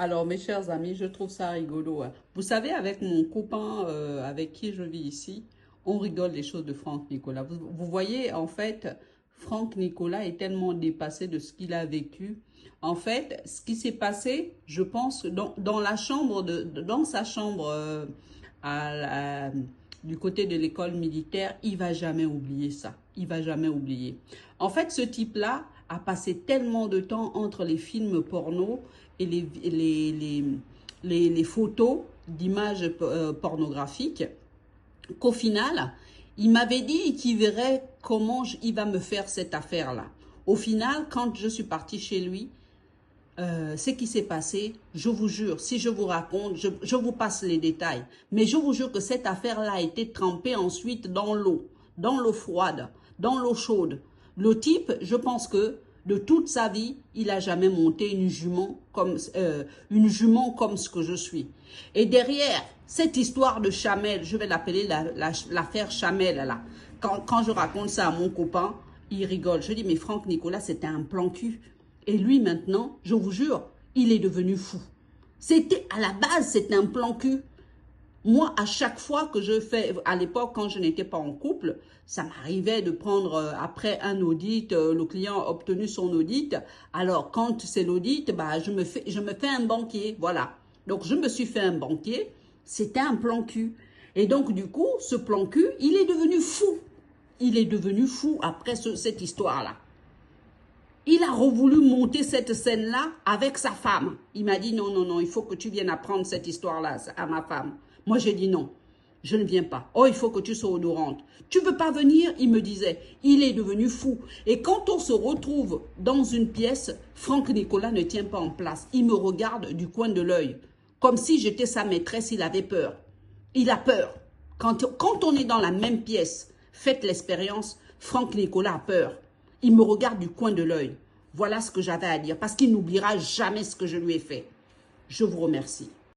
Alors, mes chers amis, je trouve ça rigolo, hein. Vous savez, avec mon copain avec qui je vis ici, on rigole des choses de Franck Nicolas. Vous voyez, en fait, Franck Nicolas est tellement dépassé de ce qu'il a vécu. En fait, ce qui s'est passé, je pense, dans la chambre, dans sa chambre à du côté de l'école militaire, il va jamais oublier ça. Il va jamais oublier. En fait, ce type-là a passé tellement de temps entre les films porno et les photos d'images pornographiques qu'au final, il m'avait dit qu'il verrait comment il va me faire cette affaire-là. Au final, quand je suis partie chez lui, ce qui s'est passé, je vous jure, si je vous raconte, je vous passe les détails, mais je vous jure que cette affaire-là a été trempée ensuite dans l'eau froide, dans l'eau chaude. Le type, je pense que de toute sa vie, il n'a jamais monté une jument comme ce que je suis. Et derrière, cette histoire de Chamel, je vais l'appeler l'affaire Chamel, là. Quand je raconte ça à mon copain, il rigole. Je dis, mais Franck Nicolas, c'était un plan cul. Et lui, maintenant, je vous jure, il est devenu fou. C'était, à la base, c'était un plan cul. Moi, à chaque fois que je fais, à l'époque, quand je n'étais pas en couple, ça m'arrivait de prendre, après un audit, le client a obtenu son audit. Alors, quand c'est l'audit, bah, je me fais un banquier, voilà. Donc, je me suis fait un banquier, c'était un plan cul. Et donc, du coup, ce plan cul, il est devenu fou. Il est devenu fou après cette histoire-là. Il a voulu monter cette scène-là avec sa femme. Il m'a dit non, non, non, il faut que tu viennes apprendre cette histoire-là à ma femme. Moi, j'ai dit non, je ne viens pas. Oh, il faut que tu sois odorante. Tu veux pas venir? Il me disait. Il est devenu fou. Et quand on se retrouve dans une pièce, Franck Nicolas ne tient pas en place. Il me regarde du coin de l'œil. Comme si j'étais sa maîtresse, il avait peur. Il a peur. Quand on est dans la même pièce, faites l'expérience, Franck Nicolas a peur. Il me regarde du coin de l'œil. Voilà ce que j'avais à dire, parce qu'il n'oubliera jamais ce que je lui ai fait. Je vous remercie.